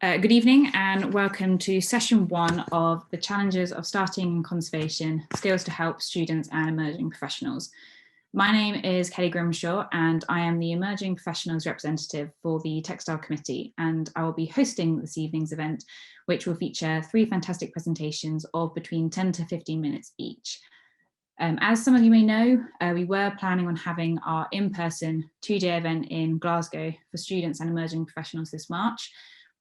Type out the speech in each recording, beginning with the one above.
Good evening and welcome to session 1 of the challenges of starting in conservation, skills to help students and emerging professionals. My name is Kelly Grimshaw and I am the emerging professionals representative for the Textile Committee, and I will be hosting this evening's event, which will feature 3 fantastic presentations of between 10 to 15 minutes each. As some of you may know, we were planning on having our in-person 2-day event in Glasgow for students and emerging professionals this March.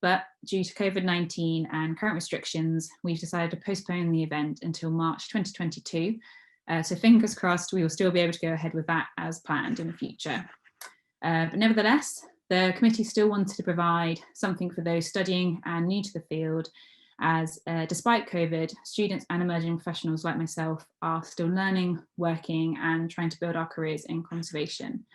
But due to COVID-19 and current restrictions, we've decided to postpone the event until March 2022. So fingers crossed, we will still be able to go ahead with that as planned in the future. But nevertheless, the committee still wanted to provide something for those studying and new to the field, as despite COVID, students and emerging professionals like myself are still learning, working, and trying to build our careers in conservation.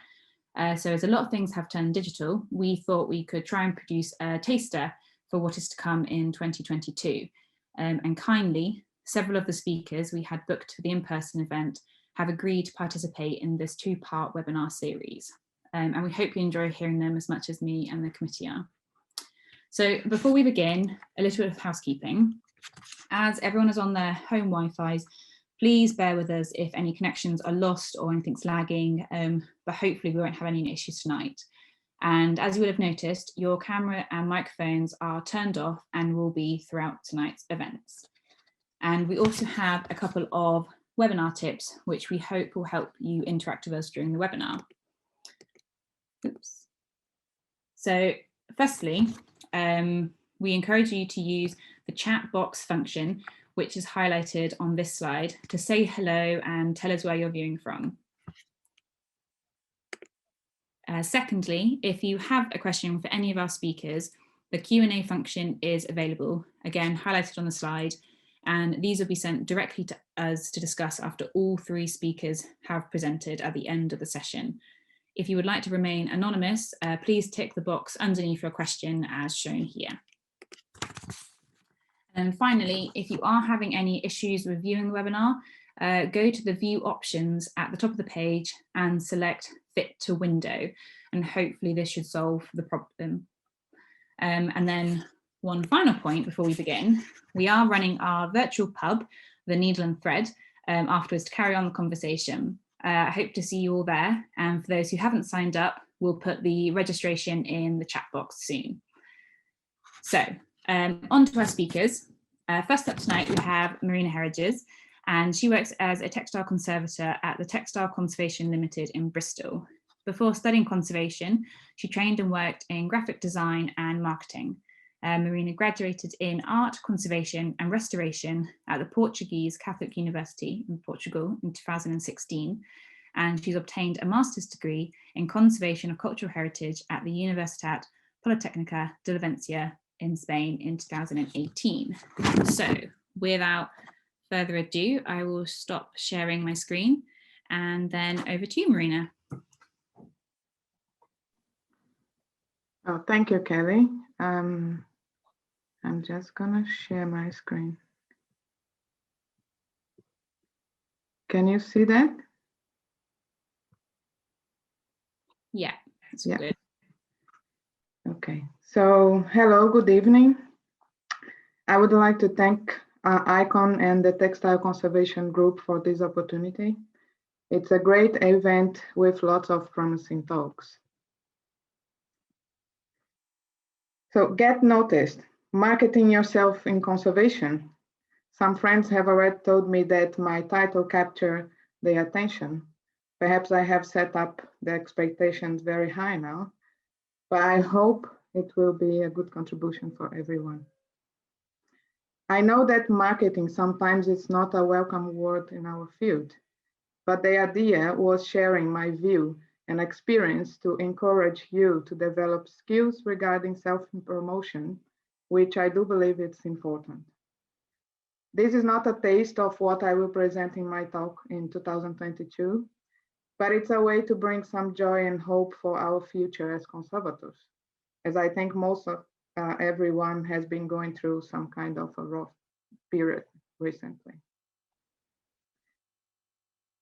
So as a lot of things have turned digital, we thought we could try and produce a taster for what is to come in 2022. And kindly, several of the speakers we had booked for the in-person event have agreed to participate in this 2-part webinar series. And we hope you enjoy hearing them as much as me and the committee are. So before we begin, a little bit of housekeeping. As everyone is on their home Wi-Fi's, please bear with us if any connections are lost or anything's lagging, but hopefully we won't have any issues tonight. And as you will have noticed, your camera and microphones are turned off and will be throughout tonight's events. And we also have a couple of webinar tips, which we hope will help you interact with us during the webinar. Oops. So firstly, we encourage you to use the chat box function, which is highlighted on this slide, to say hello and tell us where you're viewing from. Secondly, if you have a question for any of our speakers, the Q&A function is available, again highlighted on the slide, and these will be sent directly to us to discuss after all 3 speakers have presented at the end of the session. If you would like to remain anonymous, please tick the box underneath your question as shown here. And finally, if you are having any issues with viewing the webinar, go to the view options at the top of the page and select fit to window, and hopefully this should solve the problem. And then one final point before we begin, we are running our virtual pub, the Needle and Thread, afterwards to carry on the conversation. I hope to see you all there, and for those who haven't signed up, we'll put the registration in the chat box soon. So on to our speakers. First up tonight, we have Marina Herriges, and she works as a textile conservator at the Textile Conservation Limited in Bristol. Before studying conservation, she trained and worked in graphic design and marketing. Marina graduated in art, conservation and restoration at the Portuguese Catholic University in Portugal in 2016, and she's obtained a master's degree in conservation of cultural heritage at the Universitat Politécnica de Valencia in Spain in 2018. So without further ado, I will stop sharing my screen and then over to you, Marina. Oh, thank you, Kelly. I'm just gonna share my screen. Can you see that? Yeah, that's good. Okay, so hello, good evening. I would like to thank ICON and the Textile Conservation Group for this opportunity. It's a great event with lots of promising talks. So get noticed, marketing yourself in conservation. Some friends have already told me that my title captured their attention. Perhaps I have set up the expectations very high now, but I hope it will be a good contribution for everyone. I know that marketing sometimes is not a welcome word in our field, but the idea was sharing my view and experience to encourage you to develop skills regarding self-promotion, which I do believe it's important. This is not a taste of what I will present in my talk in 2022, but it's a way to bring some joy and hope for our future as conservators, as I think most of everyone has been going through some kind of a rough period recently.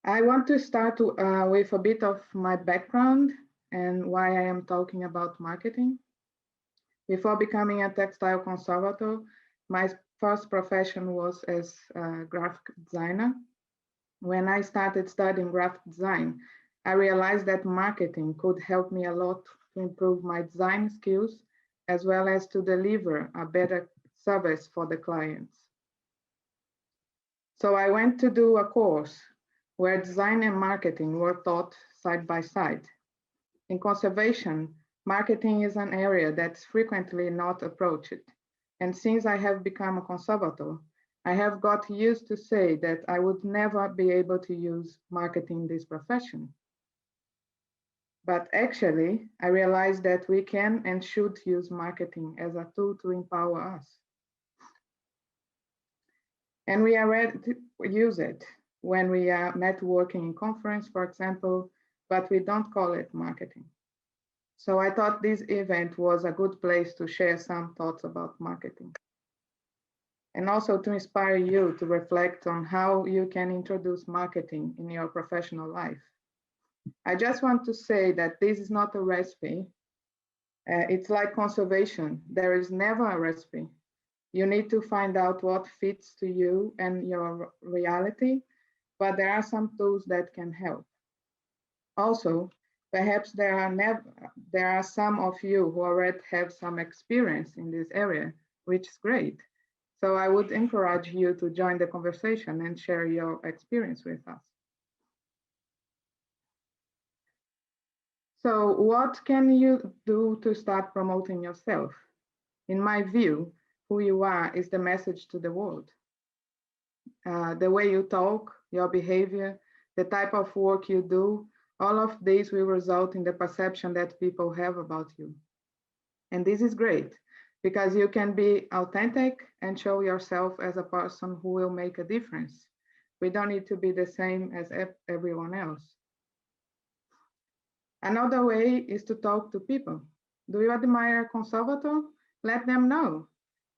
I want to start with a bit of my background and why I am talking about marketing. Before becoming a textile conservator, my first profession was as a graphic designer. When I started studying graphic design, I realized that marketing could help me a lot to improve my design skills, as well as to deliver a better service for the clients. So I went to do a course where design and marketing were taught side by side. In conservation, marketing is an area that's frequently not approached. And since I have become a conservator, I have got used to say that I would never be able to use marketing in this profession. But actually, I realized that we can and should use marketing as a tool to empower us. And we are ready to use it when we are networking in conference, for example, but we don't call it marketing. So I thought this event was a good place to share some thoughts about marketing. And also to inspire you to reflect on how you can introduce marketing in your professional life. I just want to say that this is not a recipe. It's like conservation. There is never a recipe. You need to find out what fits to you and your reality, but there are some tools that can help. Also, perhaps there are some of you who already have some experience in this area, which is great. So I would encourage you to join the conversation and share your experience with us. So what can you do to start promoting yourself? In my view, who you are is the message to the world. The way you talk, your behavior, the type of work you do, all of these will result in the perception that people have about you. And this is great because you can be authentic and show yourself as a person who will make a difference. We don't need to be the same as everyone else. Another way is to talk to people. Do you admire a conservator? Let them know.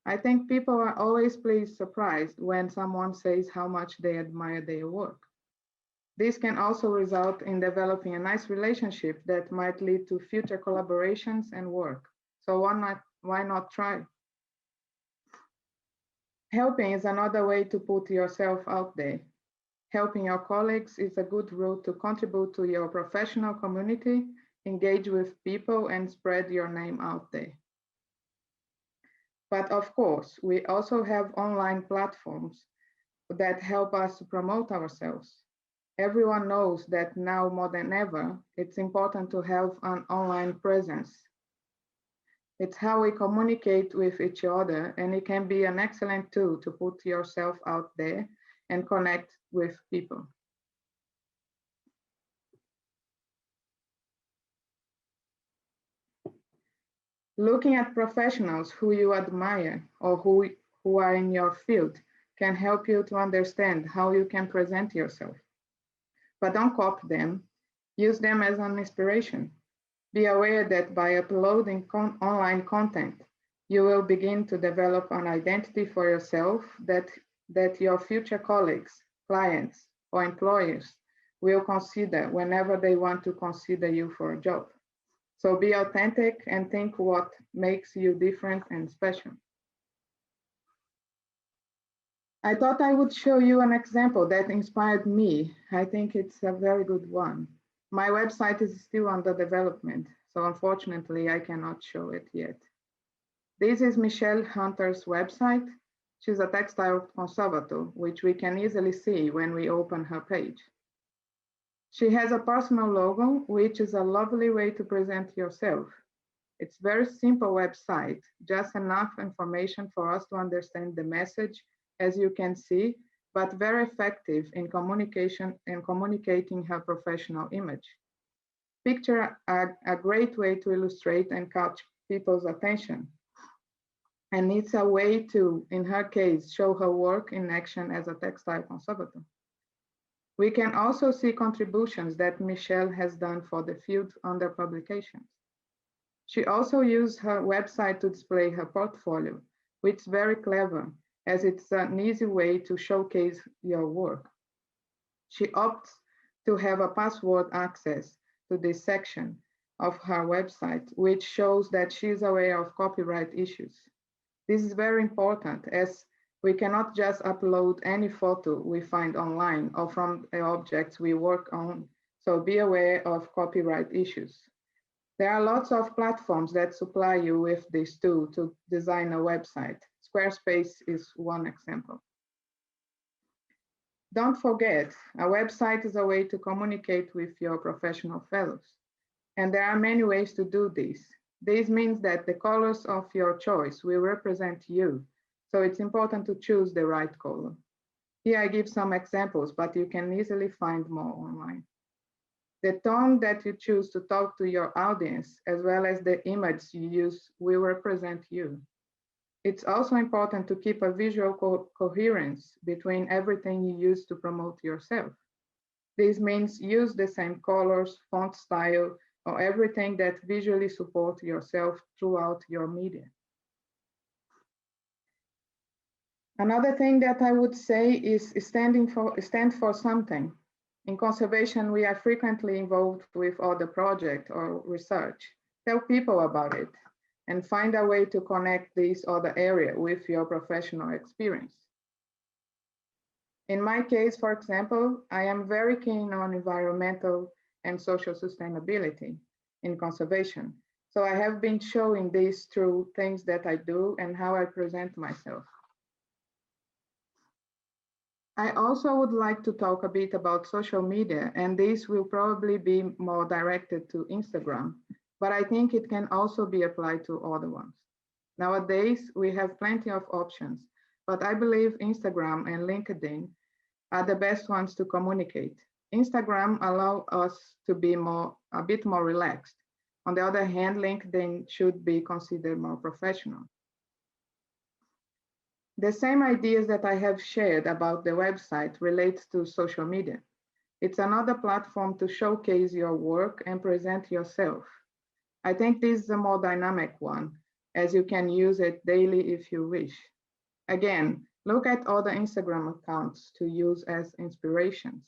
I think people are always pleased surprised when someone says how much they admire their work. This can also result in developing a nice relationship that might lead to future collaborations and work. So why not try? Helping is another way to put yourself out there. Helping your colleagues is a good route to contribute to your professional community, engage with people, and spread your name out there. But of course, we also have online platforms that help us to promote ourselves. Everyone knows that now more than ever, it's important to have an online presence. It's how we communicate with each other, and it can be an excellent tool to put yourself out there and connect with people. Looking at professionals who you admire or who are in your field can help you to understand how you can present yourself. But don't copy them, use them as an inspiration. Be aware that by uploading online content, you will begin to develop an identity for yourself that your future colleagues, clients, or employers will consider whenever they want to consider you for a job. So be authentic and think what makes you different and special. I thought I would show you an example that inspired me. I think it's a very good one. My website is still under development, so unfortunately I cannot show it yet. This is Michelle Hunter's website. She's a textile conservator, which we can easily see when we open her page. She has a personal logo, which is a lovely way to present yourself. It's a very simple website, just enough information for us to understand the message, as you can see, but very effective in communication and communicating her professional image. Pictures are a great way to illustrate and catch people's attention. And it's a way to, in her case, show her work in action as a textile conservator. We can also see contributions that Michelle has done for the field under publications. She also used her website to display her portfolio, which is very clever, as it's an easy way to showcase your work. She opts to have a password access to this section, of her website, which shows that she's aware of copyright issues. This is very important as we cannot just upload any photo we find online or from the objects we work on, so be aware of copyright issues. There are lots of platforms that supply you with this tool to design a website. Squarespace is one example. Don't forget, a website is a way to communicate with your professional fellows. And there are many ways to do this. This means that the colors of your choice will represent you. So it's important to choose the right color. Here I give some examples, but you can easily find more online. The tone that you choose to talk to your audience, as well as the image you use, will represent you. It's also important to keep a visual coherence between everything you use to promote yourself. This means use the same colors, font style, or everything that visually supports yourself throughout your media. Another thing that I would say is stand for something. In conservation, we are frequently involved with other projects or research. Tell people about it and find a way to connect this other area with your professional experience. In my case, for example, I am very keen on environmental and social sustainability in conservation. So I have been showing this through things that I do and how I present myself. I also would like to talk a bit about social media, and this will probably be more directed to Instagram, but I think it can also be applied to other ones. Nowadays, we have plenty of options, but I believe Instagram and LinkedIn are the best ones to communicate. Instagram allows us to be a bit more relaxed. On the other hand, LinkedIn should be considered more professional. The same ideas that I have shared about the website relate to social media. It's another platform to showcase your work and present yourself. I think this is a more dynamic one, as you can use it daily if you wish. Again, look at other Instagram accounts to use as inspirations.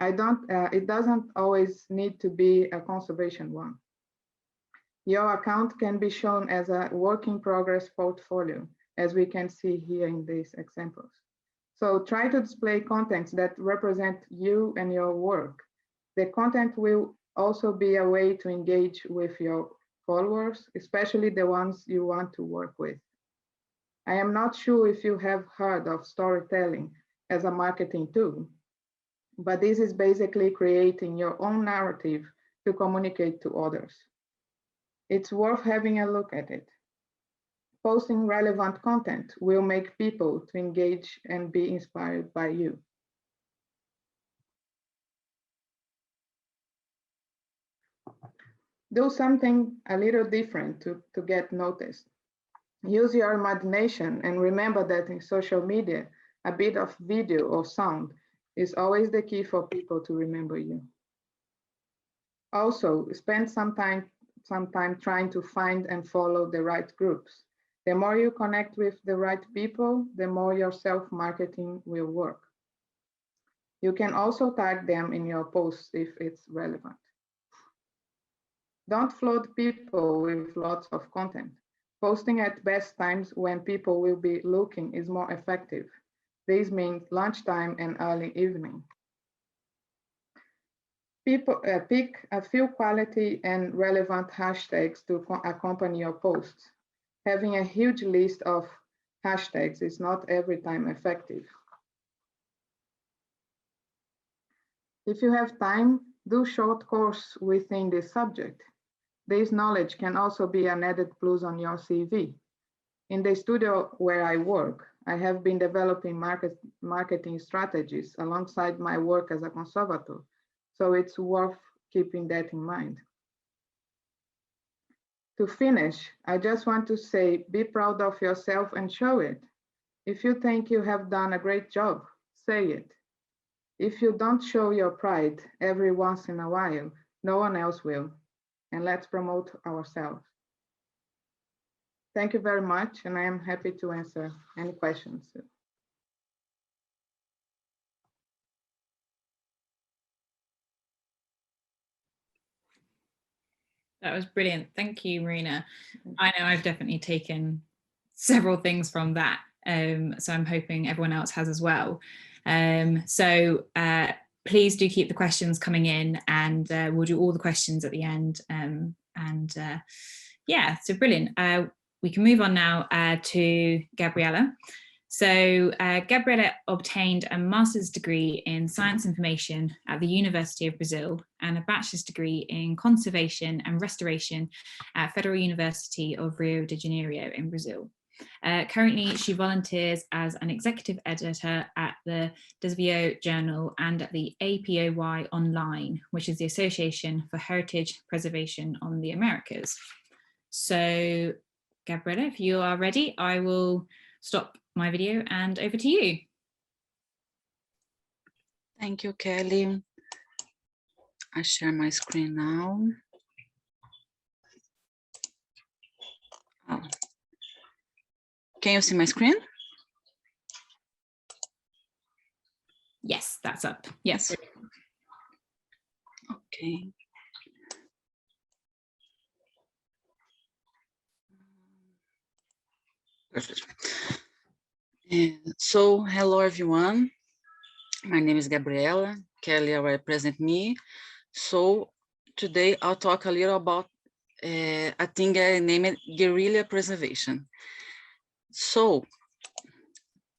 It doesn't always need to be a conservation one. Your account can be shown as a work in progress portfolio, as we can see here in these examples. So try to display contents that represent you and your work. The content will also be a way to engage with your followers, especially the ones you want to work with. I am not sure if you have heard of storytelling as a marketing tool, but this is basically creating your own narrative to communicate to others. It's worth having a look at it. Posting relevant content will make people to engage and be inspired by you. Do something a little different to get noticed. Use your imagination and remember that in social media, a bit of video or sound is always the key for people to remember you. Also, spend some time trying to find and follow the right groups. The more you connect with the right people, the more your self-marketing will work. You can also tag them in your posts if it's relevant. Don't flood people with lots of content. Posting at best times when people will be looking is more effective. This means lunchtime and early evening. Pick a few quality and relevant hashtags to accompany your posts. Having a huge list of hashtags is not every time effective. If you have time, do short course within this subject. This knowledge can also be an added plus on your CV. In the studio where I work, I have been developing marketing strategies alongside my work as a conservator, so it's worth keeping that in mind. To finish, I just want to say, be proud of yourself and show it. If you think you have done a great job, say it. If you don't show your pride every once in a while, no one else will. And let's promote ourselves. Thank you very much, and I am happy to answer any questions. That was brilliant. Thank you, Marina. I know I've definitely taken several things from that. So I'm hoping everyone else has as well. Please do keep the questions coming in, and we'll do all the questions at the end. Yeah, so brilliant. We can move on now to Gabriela. So Gabriela obtained a master's degree in science information at the University of Brazil and a bachelor's degree in conservation and restoration at Federal University of Rio de Janeiro in Brazil. Currently, she volunteers as an executive editor at the Desvio Journal and at the APOY Online, which is the Association for Heritage Preservation on the Americas. So, Gabriela, if you are ready, I will stop my video and over to you. Thank you, Kelly. I share my screen now. Oh. Can you see my screen? Yes, that's up. Yes. Okay. Perfect. So, hello everyone. My name is Gabriela. Kelly will represent me. So today I'll talk a little about a thing I named guerrilla preservation. So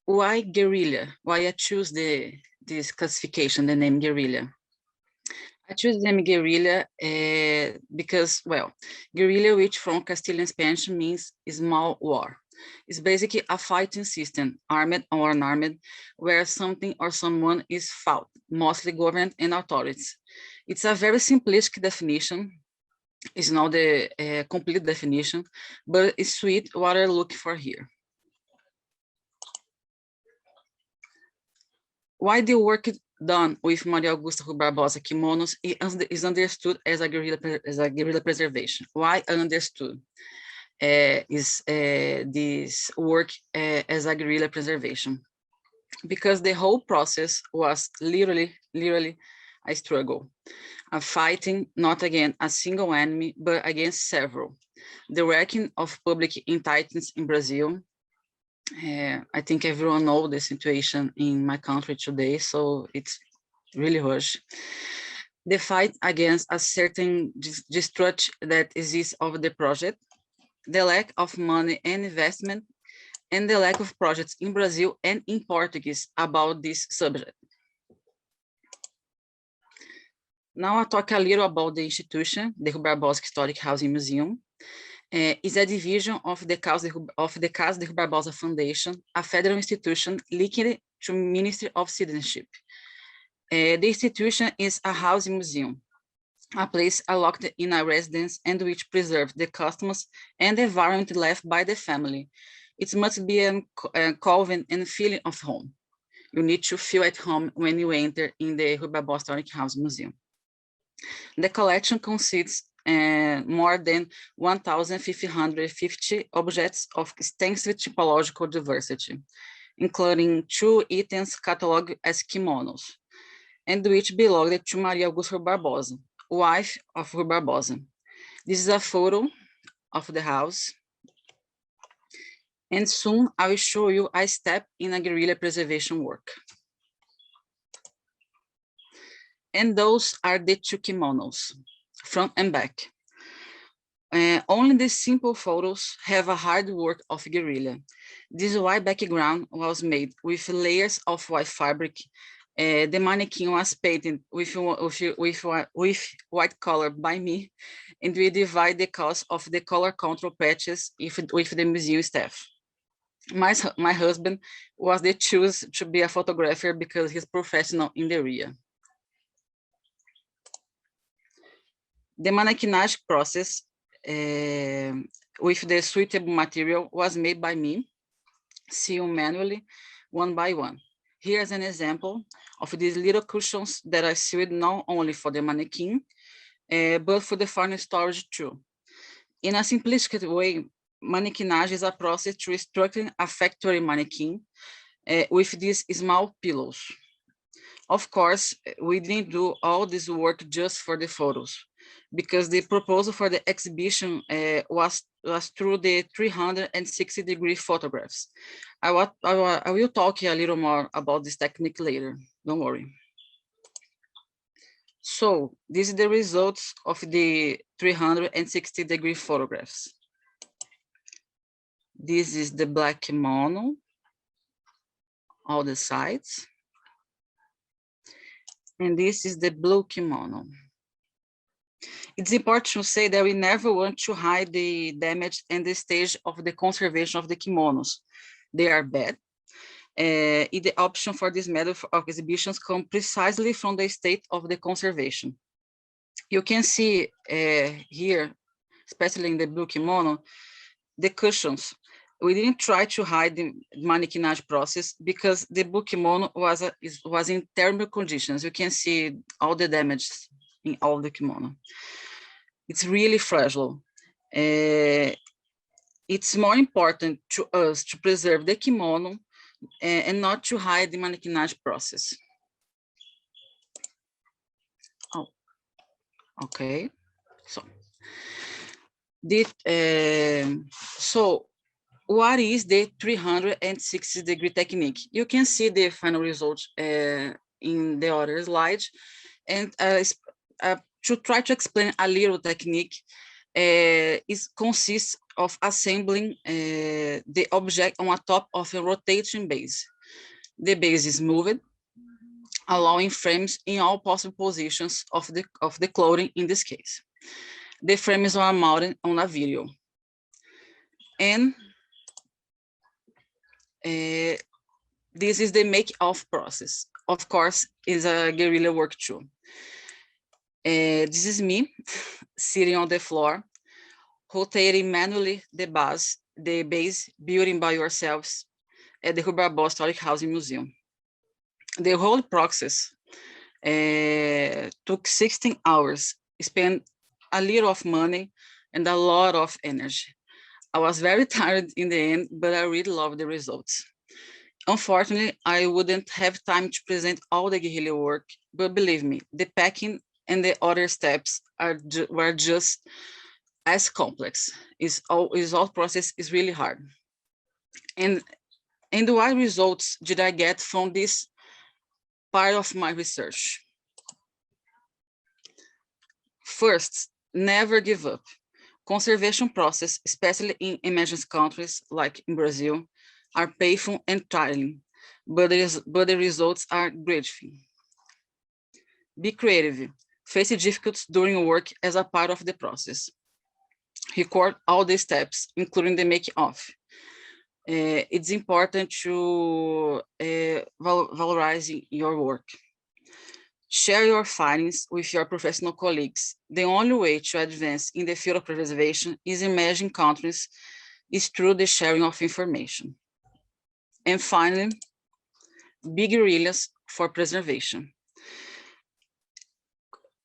why guerrilla? Why I choose this classification, the name guerrilla? I choose the name guerrilla because, well, guerrilla, which from Castilian Spanish means small war. It's basically a fighting system, armed or unarmed, where something or someone is fought, mostly government and authorities. It's a very simplistic definition. It's not the complete definition, but it's sweet what I look for here. Why the work done with Maria Augusta Barbosa kimonos is understood as a guerrilla preservation? Why understood? Is this work as a guerrilla preservation, because the whole process was literally a struggle, a fighting not against a single enemy, but against several. The wrecking of public entitlements in Brazil. I think everyone knows the situation in my country today, so it's really harsh. The fight against a certain distrust that exists of the project, the lack of money and investment, and the lack of projects in Brazil and in Portuguese about this subject. Now I'll talk a little about the institution, the Barbosa Historic Housing Museum. Is a division of the Casa de Barbosa Foundation, a federal institution linked to Ministry of Citizenship. The institution is a housing museum, a place locked in a residence and which preserves the customs and the environment left by the family. It must be a calming and feeling of home. You need to feel at home when you enter in the Barbosa Historic House Museum. The collection consists more than 1,550 objects of extensive typological diversity, including 2 items cataloged as kimonos, and which belonged to Maria Augusta Barbosa, wife of Barbosa. This is a photo of the house. And soon I will show you a step in a guerrilla preservation work. And those are the 2 kimonos, front and back. Only the simple photos have a hard work of guerrilla. This white background was made with layers of white fabric. The mannequin was painted with white color by me, and we divide the cost of the color control patches with the museum staff. My husband was the choice to be a photographer because he's professional in the area. The mannequinage process with the suitable material was made by me, sewn manually, one by one. Here's an example of these little cushions that I sewed not only for the mannequin, but for the furniture storage too. In a simplistic way, mannequinage is a process to structure a factory mannequin with these small pillows. Of course, we didn't do all this work just for the photos. because the proposal for the exhibition was through the 360-degree photographs. I will talk a little more about this technique later, don't worry. So this is the results of the 360-degree photographs. This is the black kimono, all the sides. And this is the blue kimono. It's important to say that we never want to hide the damage and the stage of the conservation of the kimonos. They are bad. The option for this method of exhibitions come precisely from the state of the conservation. You can see here, especially in the blue kimono, the cushions. We didn't try to hide the mannequinage process because the blue kimono was in thermal conditions. You can see all the damage in all the kimono. It's really fragile. It's more important to us to preserve the kimono and not to hide the mannequinage process. Oh, okay. So what is the 360-degree technique? You can see the final result in the other slide. And to try to explain a little technique, it consists of assembling the object on top of a rotating base. The base is moved, allowing frames in all possible positions of the clothing in this case. The frames are mounted on a video. And this is the make-off process. Of course, is a guerrilla work too. This is me sitting on the floor, rotating manually the base building by yourselves at the Barbosa Historic Housing Museum. The whole process took 16 hours, spent a little of money and a lot of energy. I was very tired in the end, but I really loved the results. Unfortunately, I wouldn't have time to present all the guerrilla work, but believe me, the packing and the other steps were just as complex. All process is really hard. And what results did I get from this part of my research? First, never give up. Conservation process, especially in emerging countries like in Brazil, are painful and tiring, but the results are grateful. Be creative. Face difficulties during work as a part of the process. Record all the steps, including the make-off. It's important to valorize your work. Share your findings with your professional colleagues. The only way to advance in the field of preservation is emerging countries is through the sharing of information. And finally, be guerrillas for preservation.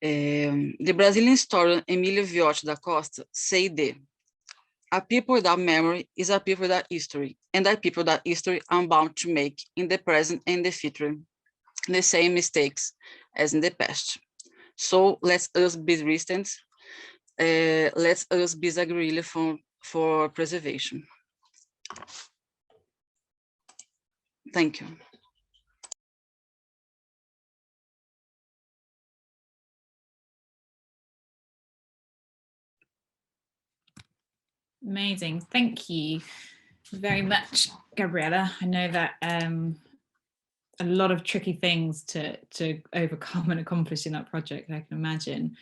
The Brazilian historian Emílio Viotti da Costa said that a people without memory is a people without history, and a people without history are bound to make in the present and the future the same mistakes as in the past. So let us be resistant. Let us be a guerrilla for preservation. Thank you. Amazing. Thank you very much, Gabriela. I know that a lot of tricky things to overcome and accomplish in that project, I can imagine.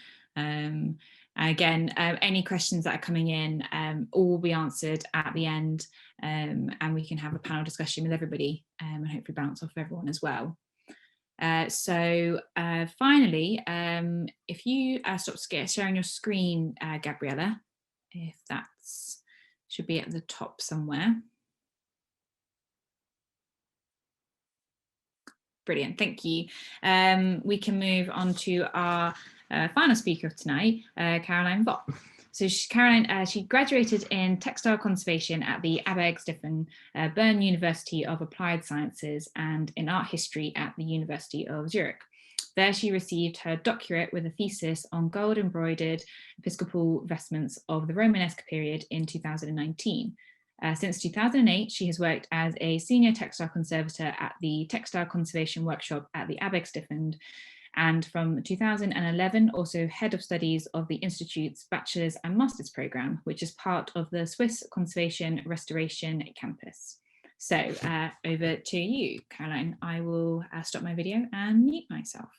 Again, any questions that are coming in all will be answered at the end, and we can have a panel discussion with everybody and hopefully bounce off everyone as well. So finally, if you stop sharing your screen, Gabriela, if that should be at the top somewhere. Brilliant, thank you. We can move on to our final speaker of tonight, Caroline Vott. So Caroline, she graduated in textile conservation at the Abbergstiffen Bern University of Applied Sciences and in art history at the University of Zurich. There she received her doctorate with a thesis on gold embroidered episcopal vestments of the Romanesque period in 2019. Since 2008, she has worked as a senior textile conservator at the Textile Conservation Workshop at the Stiftend, and from 2011 also head of studies of the Institute's Bachelor's and Master's programme, which is part of the Swiss Conservation Restoration Campus. So over to you, Caroline. I will stop my video and mute myself.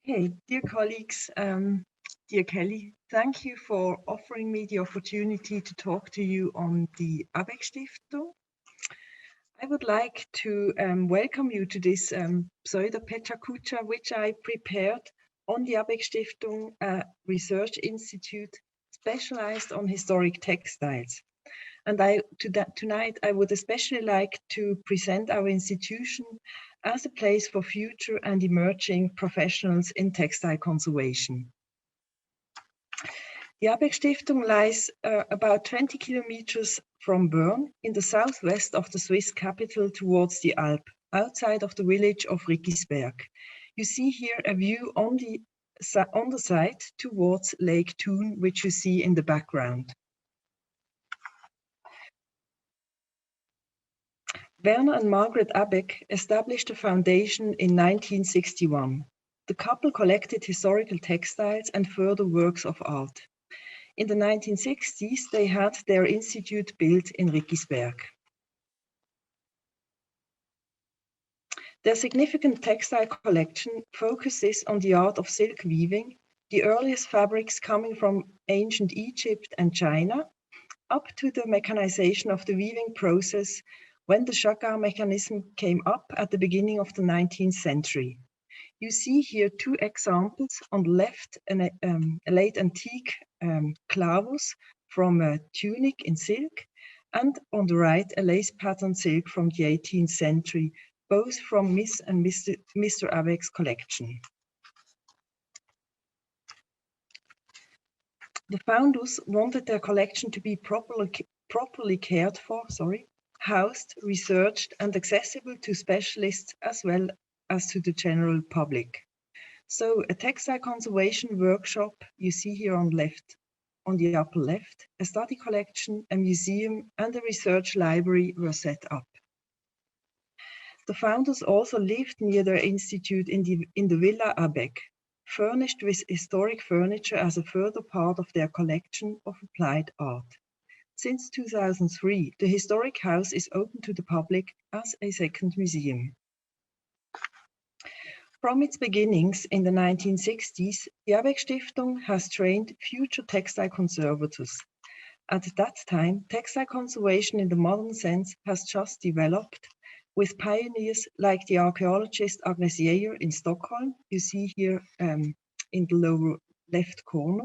Okay, dear colleagues, dear Kelly, thank you for offering me the opportunity to talk to you on the ABEC Stiftung. I would like to welcome you to this pseudo-pechakucha, which I prepared on the ABEC Stiftung, a research institute specialized on historic textiles. And tonight, I would especially like to present our institution as a place for future and emerging professionals in textile conservation. The ABEC Stiftung lies about 20 kilometers from Bern in the southwest of the Swiss capital towards the Alps, outside of the village of Riggisberg. You see here a view on the side towards Lake Thun, which you see in the background. Werner and Margaret ABEC established a foundation in 1961. The couple collected historical textiles and further works of art. In the 1960s, they had their institute built in Riggisberg. Their significant textile collection focuses on the art of silk weaving, the earliest fabrics coming from ancient Egypt and China, up to the mechanization of the weaving process when the chagrin mechanism came up at the beginning of the 19th century. You see here two examples. On the left, a late antique clavus from a tunic in silk, and on the right, a lace pattern silk from the 18th century, both from Miss and Mr. ABEC's collection. The founders wanted their collection to be properly cared for, housed, researched, and accessible to specialists as well as to the general public. So a textile conservation workshop, you see here on the upper left, a study collection, a museum, and a research library were set up. The founders also lived near their institute in the Villa ABEC, furnished with historic furniture as a further part of their collection of applied art. Since 2003, the historic house is open to the public as a second museum. From its beginnings in the 1960s, the ABEC Stiftung has trained future textile conservators. At that time, textile conservation in the modern sense has just developed, with pioneers like the archaeologist Agnes Jäger in Stockholm, you see here in the lower left corner,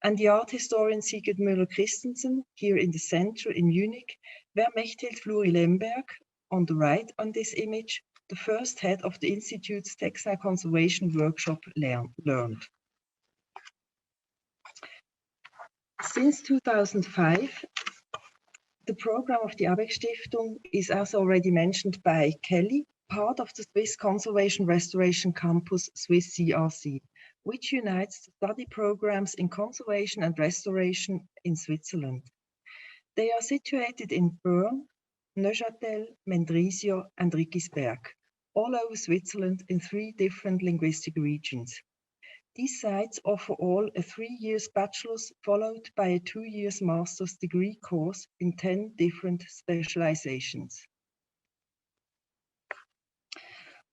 and the art historian Sigurd Müller-Christensen here in the center in Munich, where Mechthild Fluri-Lemberg on the right on this image, the first head of the Institute's Textile Conservation Workshop learned. Since 2005, the program of the ABEC Stiftung is, as already mentioned by Kelly, part of the Swiss Conservation Restoration Campus, Swiss CRC, which unites the study programs in conservation and restoration in Switzerland. They are situated in Bern, Neuchâtel, Mendrisio, and Riggisberg, all over Switzerland in 3 different linguistic regions. These sites offer all a 3-year bachelor's followed by a 2-year master's degree course in 10 different specializations.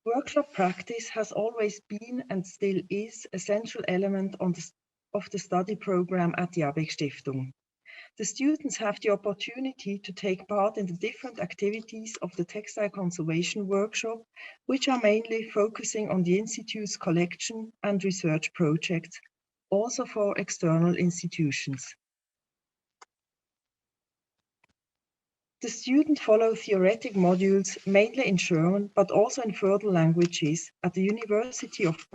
Workshop practice has always been and still is a central element of the study program at the ABEC Stiftung. The students have the opportunity to take part in the different activities of the Textile Conservation Workshop, which are mainly focusing on the Institute's collection and research projects, also for external institutions. The student follow theoretic modules mainly in German, but also in further languages at the University of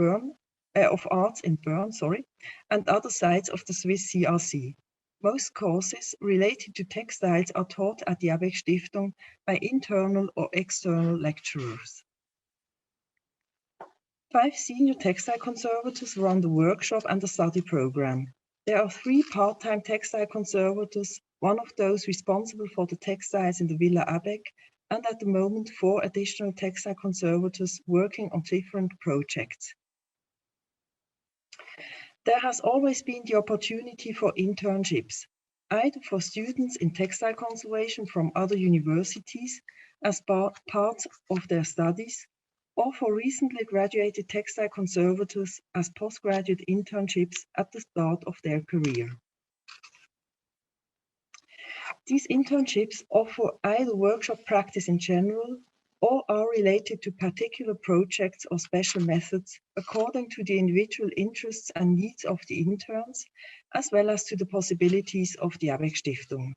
Arts in Bern, and other sites of the Swiss CRC. Most courses related to textiles are taught at the ABEC Stiftung by internal or external lecturers. 5 senior textile conservators run the workshop and the study program. There are 3 part-time textile conservators, one of those responsible for the textiles in the Villa ABEC, and at the moment 4 additional textile conservators working on different projects. There has always been the opportunity for internships, either for students in textile conservation from other universities as part of their studies, or for recently graduated textile conservators as postgraduate internships at the start of their career. These internships offer either workshop practice in general or are related to particular projects or special methods according to the individual interests and needs of the interns, as well as to the possibilities of the ABEC Stiftung.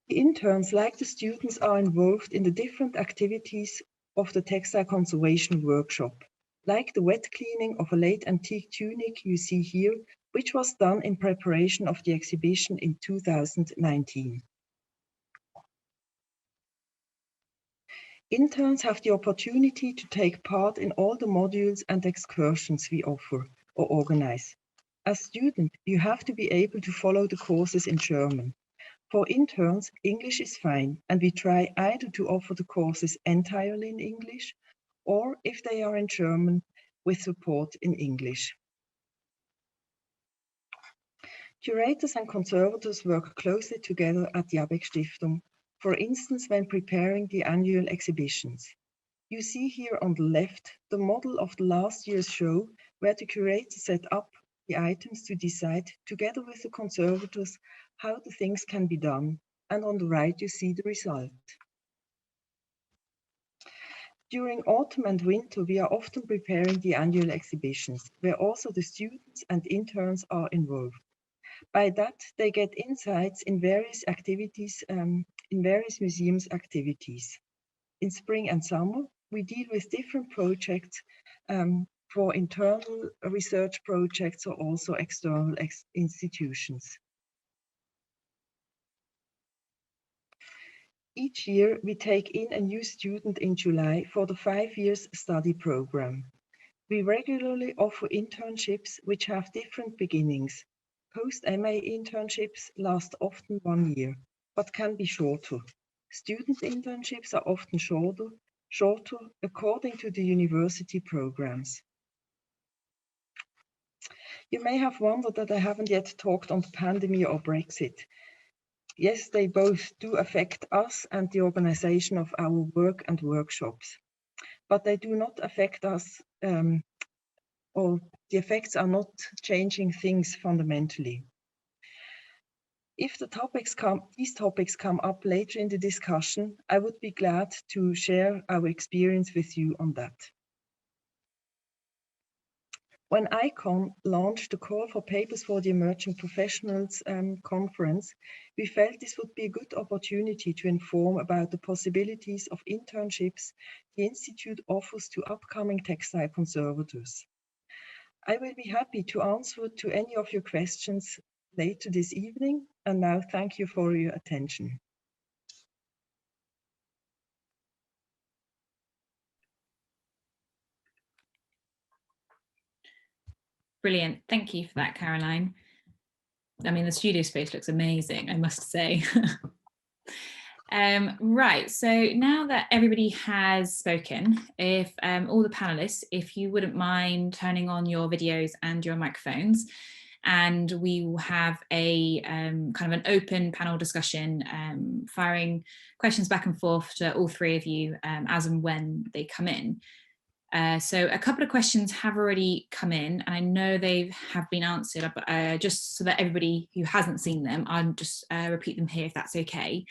The interns, like the students, are involved in the different activities of the textile conservation workshop, like the wet cleaning of a late antique tunic you see here, which was done in preparation of the exhibition in 2019. Interns have the opportunity to take part in all the modules and excursions we offer or organize. As student, you have to be able to follow the courses in German. For interns, English is fine, and we try either to offer the courses entirely in English, or if they are in German, with support in English. Curators and conservators work closely together at the ABEC Stiftung, for instance, when preparing the annual exhibitions. You see here on the left the model of the last year's show, where the curator set up the items to decide, together with the conservators, how the things can be done. And on the right, you see the result. During autumn and winter, we are often preparing the annual exhibitions, where also the students and interns are involved. By that, they get insights in various activities, in various museums activities. In spring and summer, we deal with different projects for internal research projects or also external institutions. Each year, we take in a new student in July for the 5 years study program. We regularly offer internships which have different beginnings. Post-MA internships last often 1 year, but can be shorter. Student internships are often shorter according to the university programs. You may have wondered that I haven't yet talked on the pandemic or Brexit. Yes, they both do affect us and the organization of our work and workshops, but they do not affect us, or the effects are not changing things fundamentally. If these topics come up later in the discussion, I would be glad to share our experience with you on that. When ICON launched the call for papers for the Emerging Professionals conference, we felt this would be a good opportunity to inform about the possibilities of internships the Institute offers to upcoming textile conservators. I will be happy to answer to any of your questions later this evening, and now thank you for your attention. Brilliant. Thank you for that, Caroline. I mean, the studio space looks amazing, I must say. Right, so now that everybody has spoken, if all the panelists, if you wouldn't mind turning on your videos and your microphones, and we will have a kind of an open panel discussion, firing questions back and forth to all 3 of you as and when they come in. So a couple of questions have already come in, and I know they have been answered, but just so that everybody who hasn't seen them, I'll just repeat them here if that's okay.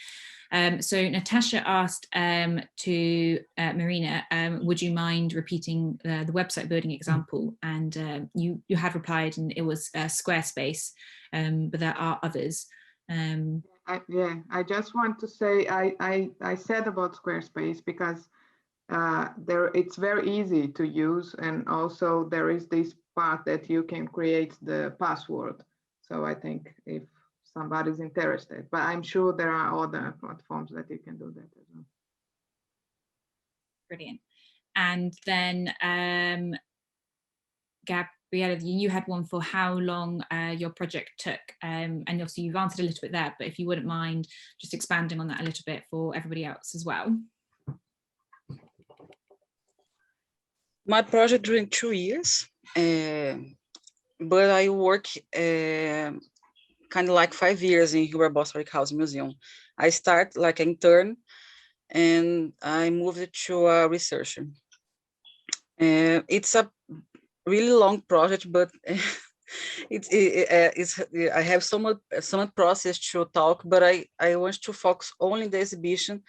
So Natasha asked to Marina, would you mind repeating the website building example? And you had replied, and it was Squarespace, but there are others. I just want to say I said about Squarespace because it's very easy to use, and also there is this part that you can create the password. So I think if somebody's interested, but I'm sure there are other platforms that you can do that as well. Brilliant. And then Gabriela, you had one for how long your project took, and obviously you've answered a little bit there, but if you wouldn't mind just expanding on that a little bit for everybody else as well. My project during 2 years, but I work kind of like 5 years in Barbosa House Museum. I start like an intern, and I moved to a researcher. It's a really long project, but I have so much process to talk, but I want to focus only the exhibition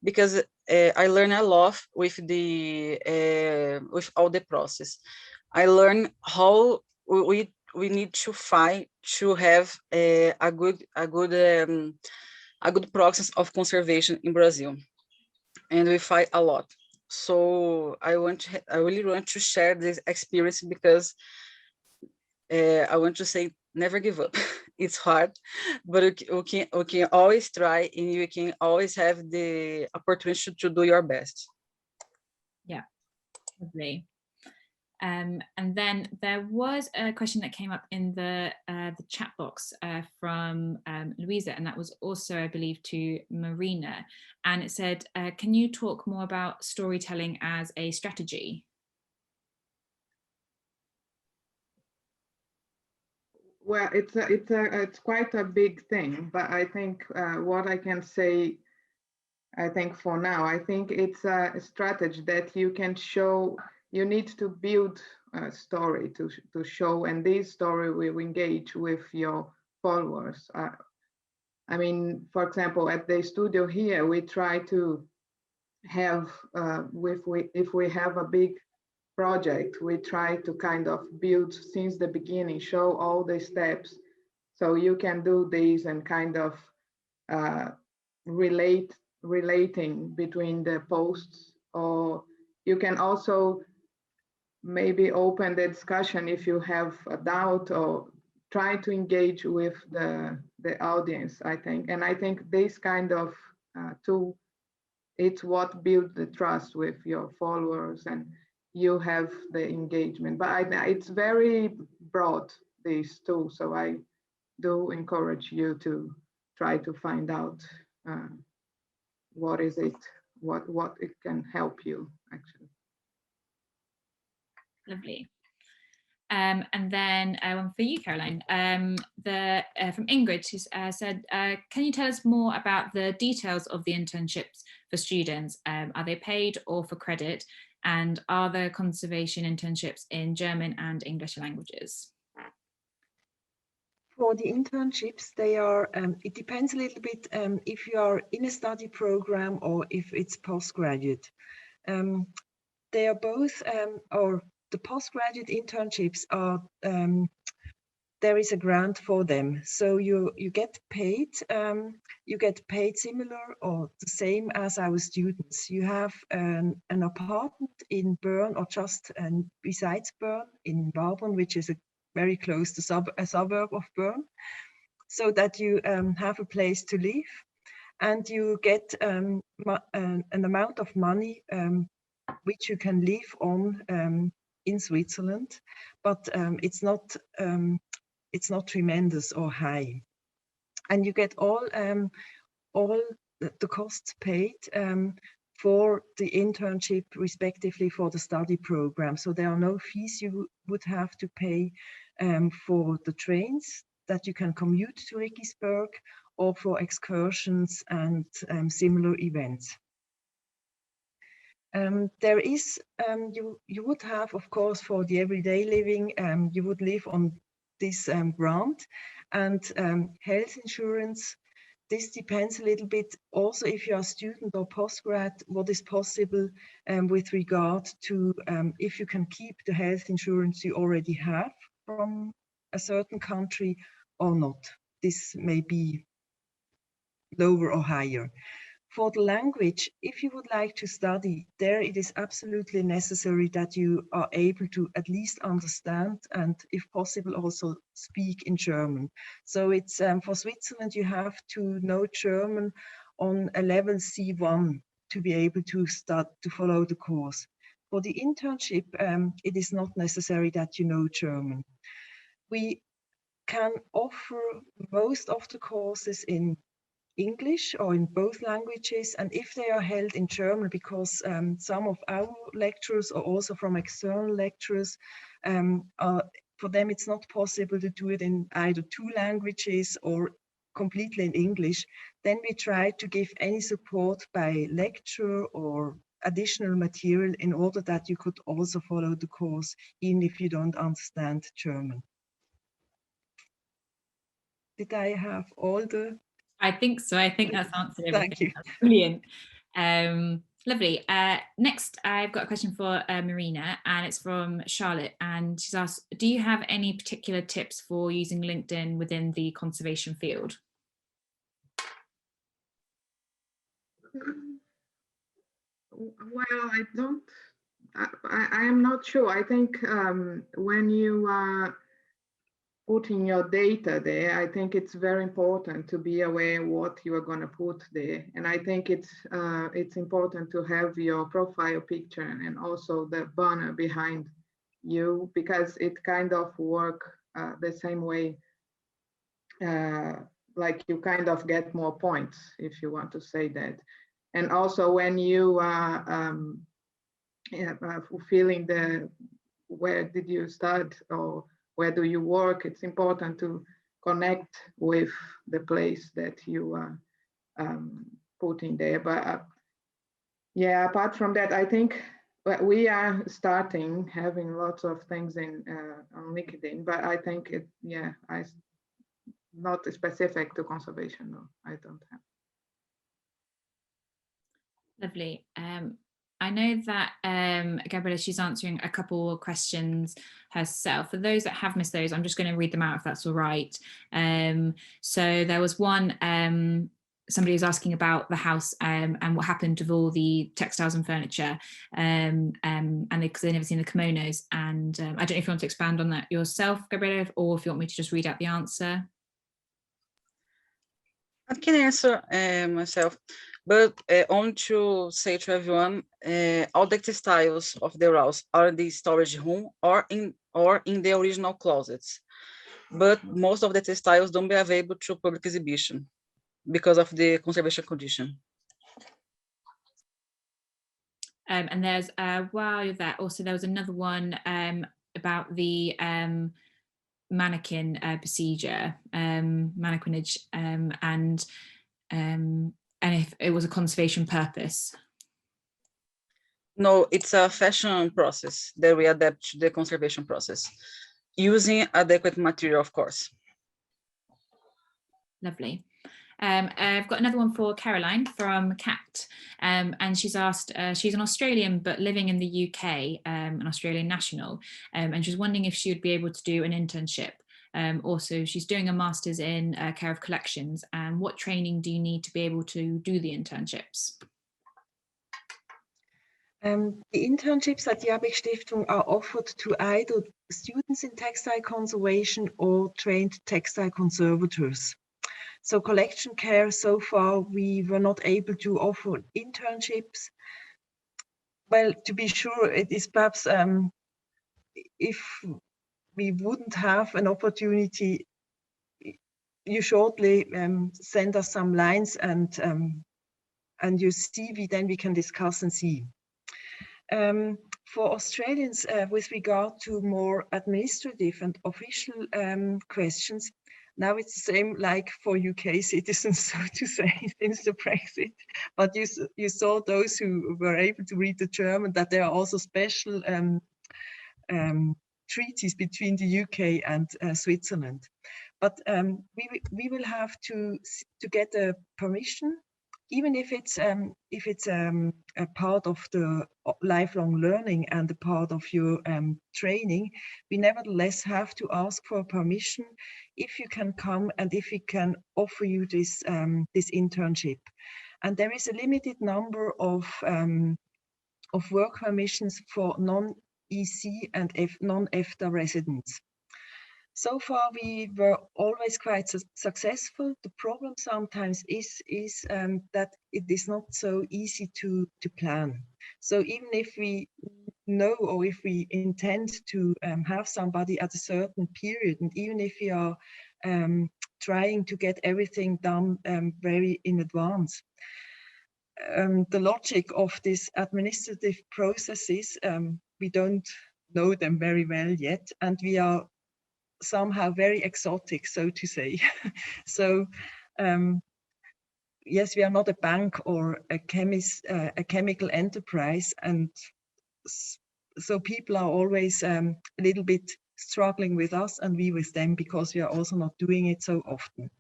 because I learn a lot with with all the process. I learn how we need to fight to have a good process of conservation in Brazil, and we fight a lot. So I really want to share this experience because I want to say never give up. It's hard, but we can always try, and you can always have the opportunity to do your best. Yeah, lovely. And then there was a question that came up in the chat box from Louisa, and that was also, I believe, to Marina. And it said, can you talk more about storytelling as a strategy? Well, it's quite a big thing, but I think what I can say, I think for now, I think it's a strategy that you can show. You need to build a story to show, and this story will engage with your followers. I mean, for example, at the studio here, we try to have, if we have a big project, we try to kind of build since the beginning, show all the steps. So you can do this and kind of relating between the posts, or you can also maybe open the discussion if you have a doubt, or try to engage with the audience, I think. And I think this kind of tool, it's what builds the trust with your followers, and you have the engagement. But it's very broad, this tool, so I do encourage you to try to find out what is it, what it can help you actually. Lovely. And then one for you, Caroline. From Ingrid, who said, can you tell us more about the details of the internships for students? Are they paid or for credit? And are the conservation internships in German and English languages? For the internships, they are, it depends a little bit if you are in a study program or if it's postgraduate. They are both, or the postgraduate internships are, there is a grant for them. So you get paid similar or the same as our students. You have an apartment in Bern, or just besides Bern in Barbon, which is very close to a suburb of Bern, so that you have a place to live, and you get an amount of money which you can live on in Switzerland, but it's not tremendous or high, and you get all the costs paid for the internship, respectively, for the study program. So there are no fees you would have to pay for the trains that you can commute to Riggisberg, or for excursions and similar events. There is, you would have, of course, for the everyday living, you would live on this grant, and health insurance. This depends a little bit also if you are a student or postgrad, what is possible with regard to if you can keep the health insurance you already have from a certain country or not. This may be lower or higher. For the language, if you would like to study, there it is absolutely necessary that you are able to at least understand and, if possible, also speak in German. So it's for Switzerland, you have to know German on a level C1 to be able to start to follow the course. For the internship, it is not necessary that you know German. We can offer most of the courses in English or in both languages, and if they are held in German, because some of our lecturers are also from external lecturers, for them it's not possible to do it in either two languages or completely in English, then we try to give any support by lecture or additional material in order that you could also follow the course even if you don't understand German. Did I have all the... I think so. I think that's answered everything. Thank you. That's brilliant. Lovely. Next, I've got a question for Marina, and it's from Charlotte. And she's asked, do you have any particular tips for using LinkedIn within the conservation field? Well, I am not sure. I think when you are putting your data there, I think it's very important to be aware what you are going to put there. And I think it's important to have your profile picture and also the banner behind you, because it kind of work the same way. Like you kind of get more points, if you want to say that. And also when you are fulfilling the where did you start or where do you work, it's important to connect with the place that you are putting there. But yeah, apart from that, I think we are starting having lots of things in on LinkedIn, but I think it, yeah, not specific to conservation. No, I don't have. Lovely. I know that Gabriela, she's answering a couple of questions herself. For those that have missed those, I'm just going to read them out if that's all right. So there was one, somebody was asking about the house and what happened with all the textiles and furniture, and because they've never seen the kimonos. And I don't know if you want to expand on that yourself, Gabriela, or if you want me to just read out the answer. I can answer myself, but only to say to everyone, all the textiles of the house are in the storage room or in the original closets. But most of the textiles don't be available to public exhibition because of the conservation condition. And there's while you're there, also there was another one about the mannequin procedure, mannequinage, and if it was a conservation purpose. No, it's a fashion process that we adapt to the conservation process, using adequate material, of course. Lovely. I've got another one for Caroline from CAT, and she's asked, she's an Australian but living in the UK, an Australian national, and she's wondering if she would be able to do an internship. Also, she's doing a master's in care of collections, and what training do you need to be able to do the internships? The internships at the Abich Stiftung are offered to either students in textile conservation or trained textile conservators. So collection care, so far, we were not able to offer internships. Well, to be sure, it is perhaps, if we wouldn't have an opportunity, you shortly send us some lines and your CV, then we can discuss and see. For Australians, with regard to more administrative and official questions, Now it's the same like for UK citizens, so to say, since the Brexit. But you saw those who were able to read the German, that there are also special treaties between the UK and Switzerland. But we will have to get a permission, even if it's a part of the lifelong learning and a part of your training. We nevertheless have to ask for permission if you can come and if we can offer you this this internship. And there is a limited number of work permissions for non-EC and non-EFTA residents. So far, we were always quite successful. The problem sometimes is that it is not so easy to plan. So even if we know or if we intend to have somebody at a certain period, and even if we are trying to get everything done very in advance, the logic of these administrative processes, we don't know them very well yet, and we are somehow very exotic, so to say. So yes, we are not a bank or a chemical enterprise, and so people are always a little bit struggling with us and we with them, because we are also not doing it so often.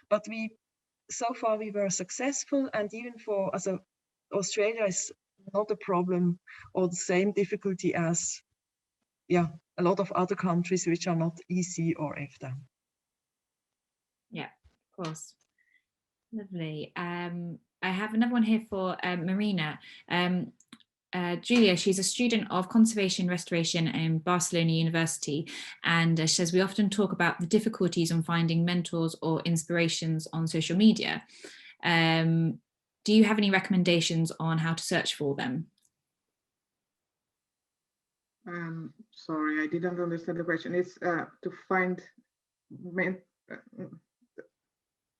But so far we were successful, and even for Australia is not a problem or the same difficulty as a lot of other countries which are not EC or EFTA. Yeah, of course. Lovely. I have another one here for Marina. Julia, she's a student of conservation restoration in Barcelona University, and she says we often talk about the difficulties on finding mentors or inspirations on social media. Do you have any recommendations on how to search for them? Sorry, I didn't understand the question. It's to find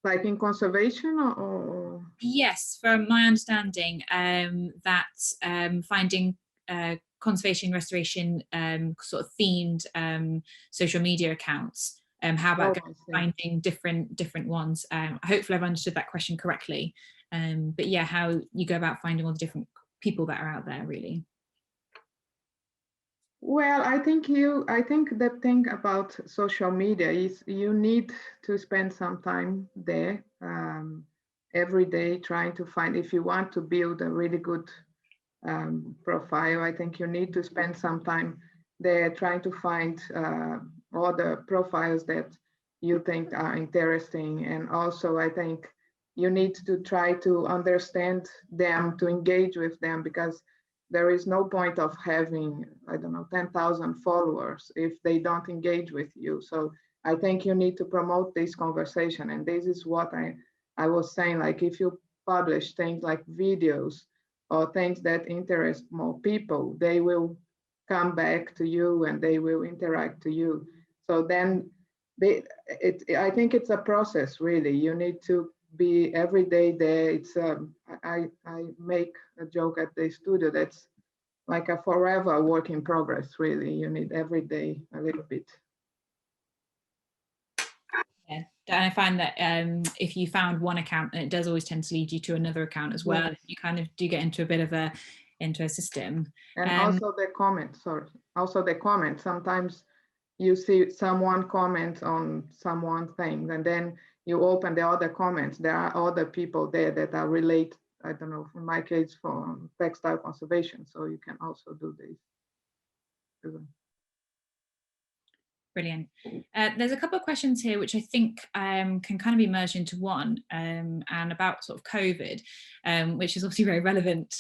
like in conservation or? Yes, from my understanding, that finding conservation restoration sort of themed social media accounts. How about finding different ones? Hopefully I've understood that question correctly. But yeah, how you go about finding all the different people that are out there, really. Well, I think the thing about social media is you need to spend some time there every day trying to find, if you want to build a really good profile, I think you need to spend some time there trying to find all the profiles that you think are interesting. And also I think you need to try to understand them, to engage with them, because there is no point of having, I don't know, 10,000 followers if they don't engage with you. So I think you need to promote this conversation. And this is what I was saying, like if you publish things like videos or things that interest more people, they will come back to you and they will interact to you. So then I think it's a process, really. You need to be every day there. It's I make a joke at the studio that's like a forever work in progress, really. You need every day a little bit. Yeah, and I find that if you found one account, it does always tend to lead you to another account as well. Yes. You kind of do get into a bit of a system. And also the comments, sometimes you see someone comment on someone thing, and then you open the other comments. There are other people there that are related, I don't know, in my case, for textile conservation. So you can also do this. Brilliant. There's a couple of questions here which I think can kind of be merged into one, and about sort of COVID, which is obviously very relevant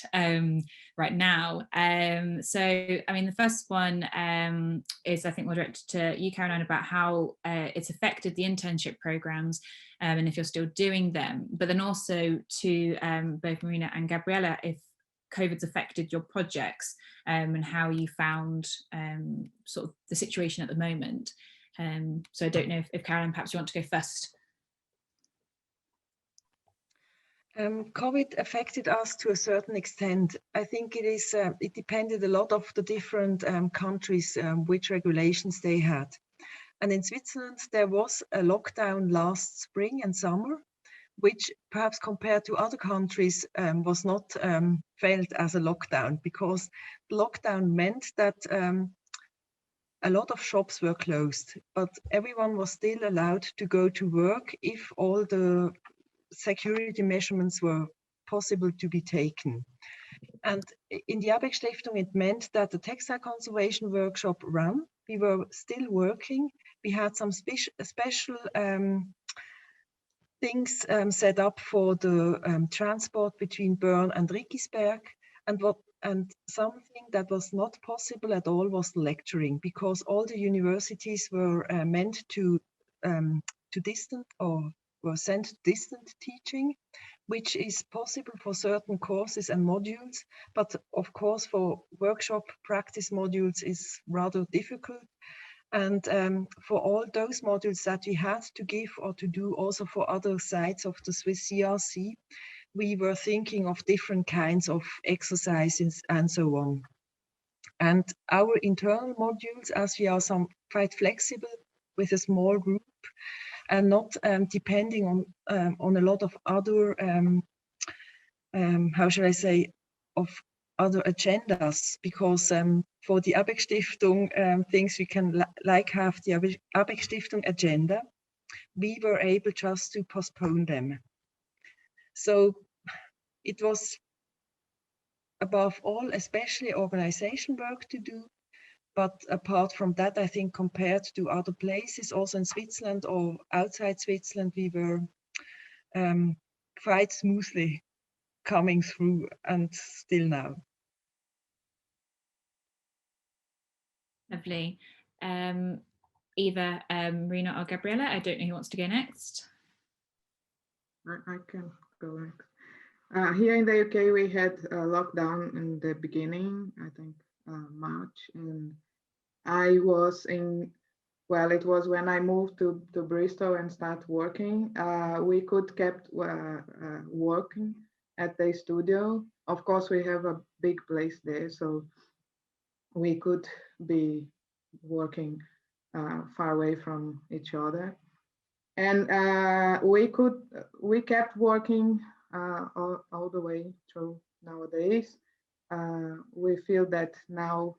right now. So, I mean, the first one is, I think, more directed to you, Caroline, about how it's affected the internship programs and if you're still doing them, but then also to both Marina and Gabriela, if COVID's affected your projects and how you found sort of the situation at the moment. So I don't know if Caroline, perhaps you want to go first. COVID affected us to a certain extent. I think it depended a lot of the different countries, which regulations they had. And in Switzerland, there was a lockdown last spring and summer, which perhaps compared to other countries was not felt as a lockdown, because lockdown meant that a lot of shops were closed, but everyone was still allowed to go to work if all the security measurements were possible to be taken. And in the Abbeck-Stiftung, it meant that the textile conservation workshop ran. We were still working. We had some special things set up for the transport between Bern and Rickisberg. And something that was not possible at all was lecturing, because all the universities were meant to distant, or were sent to distant teaching, which is possible for certain courses and modules, but of course for workshop practice modules is rather difficult. And for all those modules that we had to give or to do also for other sites of the Swiss CRC, we were thinking of different kinds of exercises and so on. And our internal modules, as we are quite flexible with a small group and not depending on a lot of other, how shall I say, of other agendas, because for the Abbeck-Stiftung things we can have the Abbeck-Stiftung agenda, we were able just to postpone them. So it was above all, especially organization work to do. But apart from that, I think compared to other places, also in Switzerland or outside Switzerland, we were quite smoothly coming through, and still now. Lovely. Either Marina or Gabriela, I don't know who wants to go next. I can go next. Here in the UK, we had a lockdown in the beginning, I think March, and I was well, it was when I moved to Bristol and started working. We could kept working at the studio. Of course, we have a big place there, so we could be working far away from each other. And we kept working all the way through nowadays. We feel that now,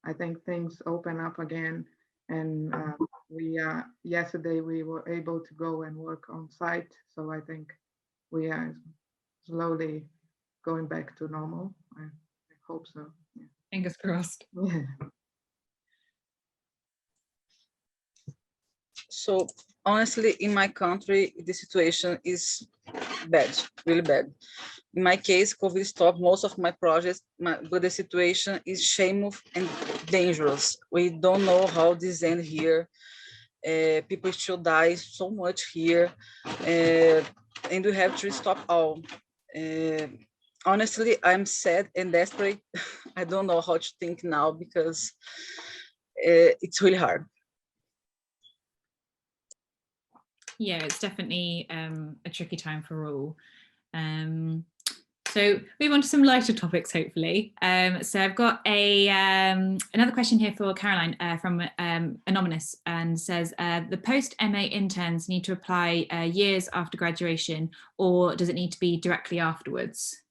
I think things open up again, and yesterday we were able to go and work on site. So I think we are slowly going back to normal. I hope so. Yeah. Fingers crossed. Yeah. So honestly, in my country, the situation is bad, really bad. In my case, COVID stopped most of my projects, but the situation is shameful and dangerous. We don't know how this ends here. People still die so much here, and we have to stop all. Honestly, I'm sad and desperate. I don't know how to think now, because it's really hard. Yeah, it's definitely a tricky time for all. So move on to some lighter topics, hopefully. So I've got another question here for Caroline from Anonymous, and says, the post-MA interns need to apply years after graduation, or does it need to be directly afterwards?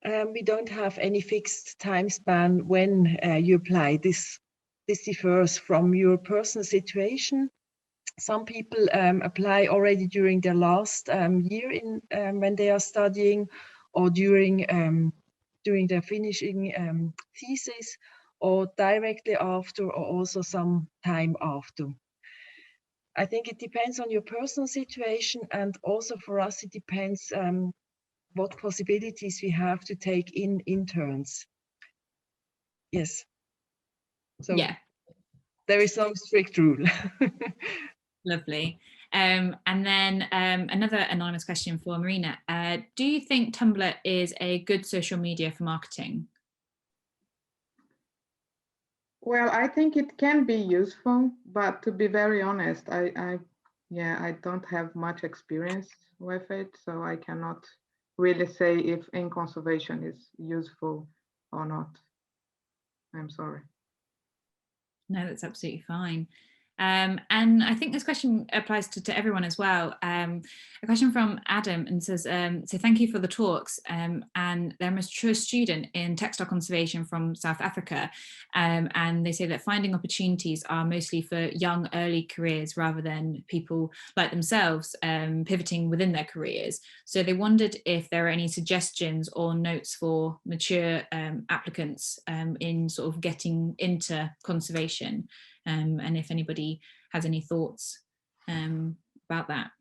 We don't have any fixed time span when you apply. This differs from your personal situation. Some people apply already during their last year when they are studying, or during their finishing thesis, or directly after, or also some time after. I think it depends on your personal situation, and also for us it depends what possibilities we have to take in interns. Yes. So yeah, there is no strict rule. Lovely. And then another anonymous question for Marina. Do you think Tumblr is a good social media for marketing? Well, I think it can be useful, but to be very honest, I don't have much experience with it, so I cannot really say if in conservation is useful or not. I'm sorry. No, that's absolutely fine. And I think this question applies to everyone as well. A question from Adam and says, so thank you for the talks. And they're a mature student in textile conservation from South Africa. And they say that finding opportunities are mostly for young early careers rather than people like themselves pivoting within their careers. So they wondered if there are any suggestions or notes for mature applicants in sort of getting into conservation. And if anybody has any thoughts about that.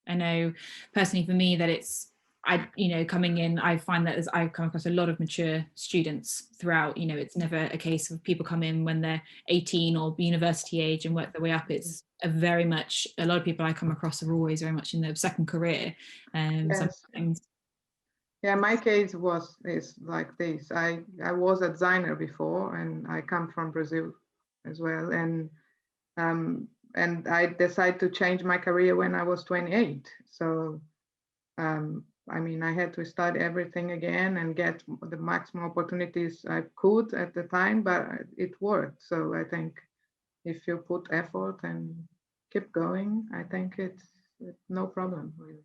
I know personally for me that it's, coming in, I find that as I come across a lot of mature students throughout, it's never a case of people come in when they're 18 or university age and work their way up. It's a lot of people I come across are always very much in their second career. Yes. Yeah, my case is like this. I was a designer before, and I come from Brazil as well. And I decided to change my career when I was 28. So, I mean, I had to study everything again and get the maximum opportunities I could at the time, but it worked. So I think if you put effort and keep going, I think it's no problem, really.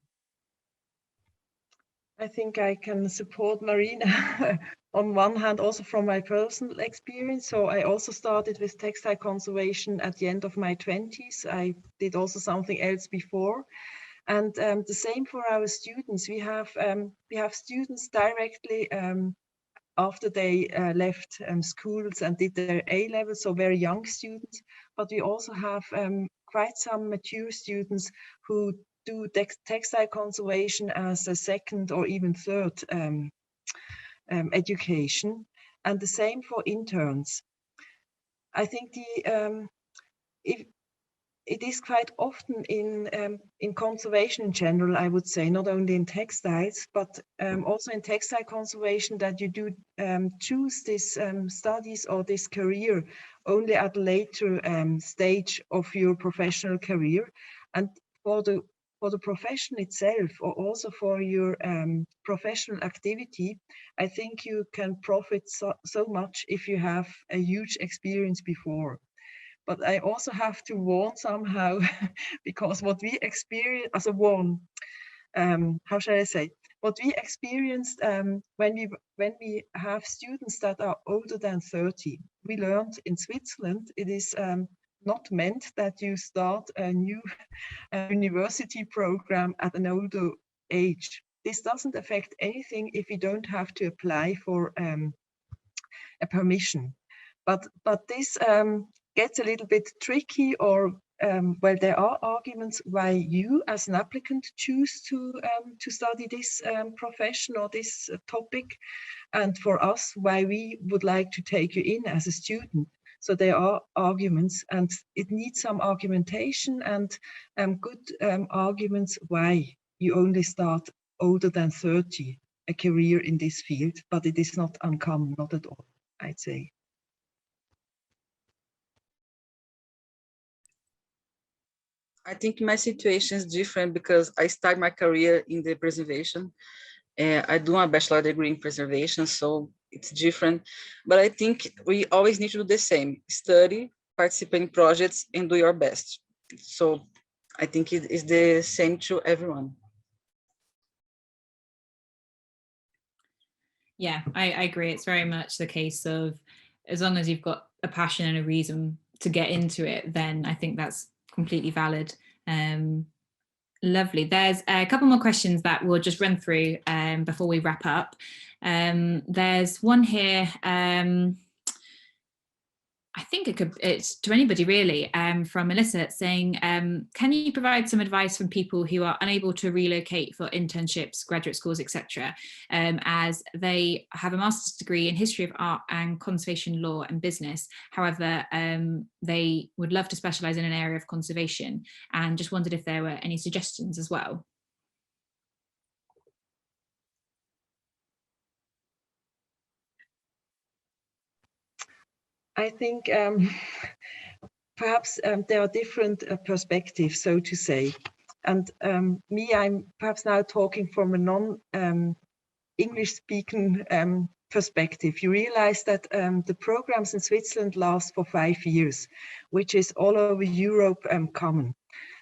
I think I can support Marina on one hand, also from my personal experience. So I also started with textile conservation at the end of my 20s. I did also something else before. And the same for our students. We have students directly after they left schools and did their A-level, so very young students. But we also have quite some mature students who do textile conservation as a second or even third education, and the same for interns. I think it is quite often in conservation in general, I would say, not only in textiles, but also in textile conservation, that you do choose this studies or this career only at a later stage of your professional career. And for the profession itself, or also for your professional activity, I think you can profit so much if you have a huge experience before. But I also have to warn somehow, because what we experience as a warn, how shall I say? What we experienced when we have students that are older than 30, we learned in Switzerland it is not meant that you start a new university program at an older age. This doesn't affect anything if you don't have to apply for a permission. But this gets a little bit tricky, or well, there are arguments why you as an applicant choose to study this profession or this topic, and for us why we would like to take you in as a student. So there are arguments, and it needs some argumentation and good arguments why you only start older than 30 a career in this field, but it is not uncommon, not at all, I'd say. I think my situation is different because I started my career in the preservation. I do a bachelor degree in preservation, so it's different. But I think we always need to do the same: study, participate in projects, and do your best. So I think it is the same to everyone. Yeah, I agree. It's very much the case of, as long as you've got a passion and a reason to get into it, then I think that's completely valid. Lovely. There's a couple more questions that we'll just run through before we wrap up. There's one here. I think it's to anybody really, from Melissa, saying, can you provide some advice from people who are unable to relocate for internships, graduate schools, etc., as they have a master's degree in history of art and conservation law and business. However, they would love to specialize in an area of conservation, and just wondered if there were any suggestions as well. I think perhaps there are different perspectives, so to say. And me, I'm perhaps now talking from a non-English speaking perspective. You realize that the programs in Switzerland last for 5 years, which is all over Europe common.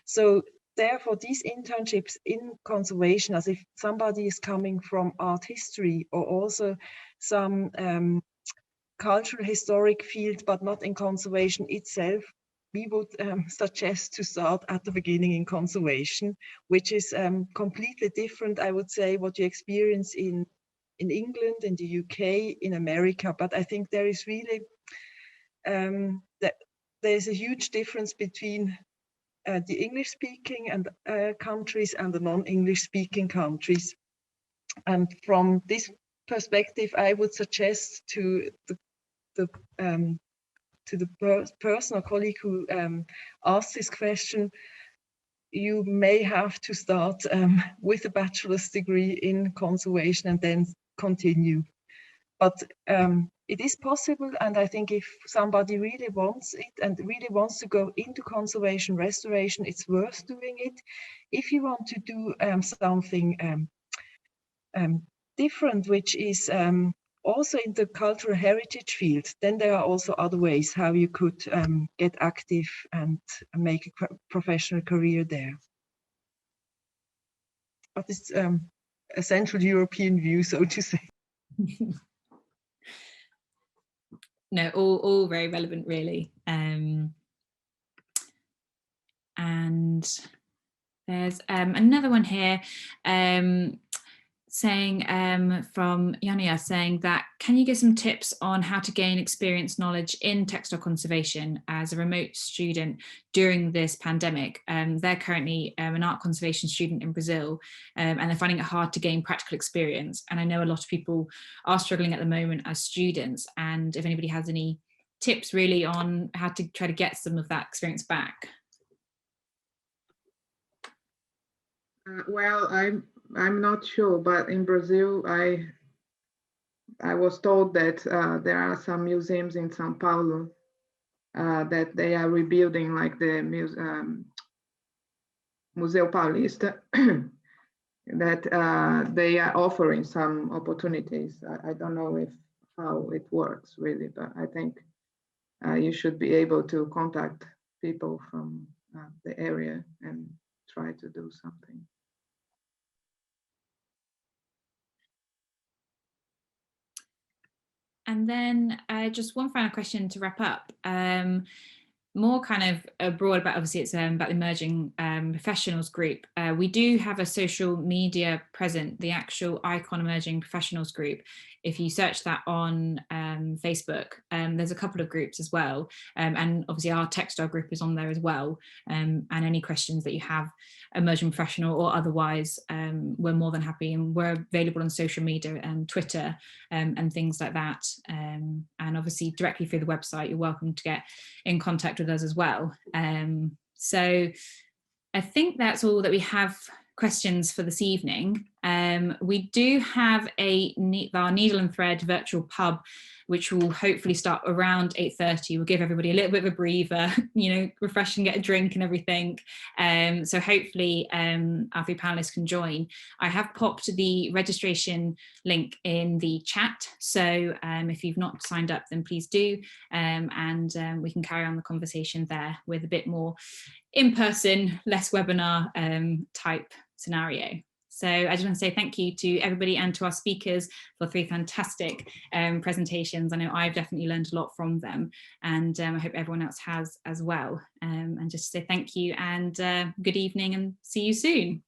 So therefore, these internships in conservation, as if somebody is coming from art history or also some cultural historic field, but not in conservation itself, we would suggest to start at the beginning in conservation, which is completely different, I would say, what you experience in England, in the UK, in America. But I think there is really, there's a huge difference between the English-speaking and countries and the non-English-speaking countries. And from this perspective, I would suggest to the person or colleague who asked this question, you may have to start with a bachelor's degree in conservation and then continue. But it is possible, and I think if somebody really wants it and really wants to go into conservation restoration, it's worth doing it. If you want to do something different, which is also in the cultural heritage field, then there are also other ways how you could get active and make a professional career there. But it's a Central European view, so to say. No, all very relevant, really. And there's another one here saying from Yania, saying that, can you give some tips on how to gain experience knowledge in textile conservation as a remote student during this pandemic? They're currently an art conservation student in Brazil, and they're finding it hard to gain practical experience. And I know a lot of people are struggling at the moment as students, and if anybody has any tips really on how to try to get some of that experience back. Well, I'm not sure, but in Brazil, I was told that there are some museums in São Paulo that they are rebuilding, like the Museu Paulista, that they are offering some opportunities. I don't know how it works really, but I think you should be able to contact people from the area and try to do something. And then just one final question to wrap up. More kind of broad about, obviously it's about the emerging professionals group. We do have a social media present, the actual Icon Emerging Professionals group. If you search that on Facebook, there's a couple of groups as well. And obviously our textile group is on there as well. And any questions that you have, emerging professional or otherwise, we're more than happy, and we're available on social media and Twitter and things like that. And obviously directly through the website, you're welcome to get in contact with us as well. So I think that's all that we have questions for this evening. We do have our Needle and Thread virtual pub, which will hopefully start around 8:30. We'll give everybody a little bit of a breather, refresh and get a drink and everything. So hopefully our three panelists can join. I have popped the registration link in the chat. So if you've not signed up, then please do. And we can carry on the conversation there with a bit more in-person, less webinar type scenario. So I just want to say thank you to everybody and to our speakers for 3 fantastic presentations. I know I've definitely learned a lot from them, and I hope everyone else has as well. And just to say thank you and good evening, and see you soon.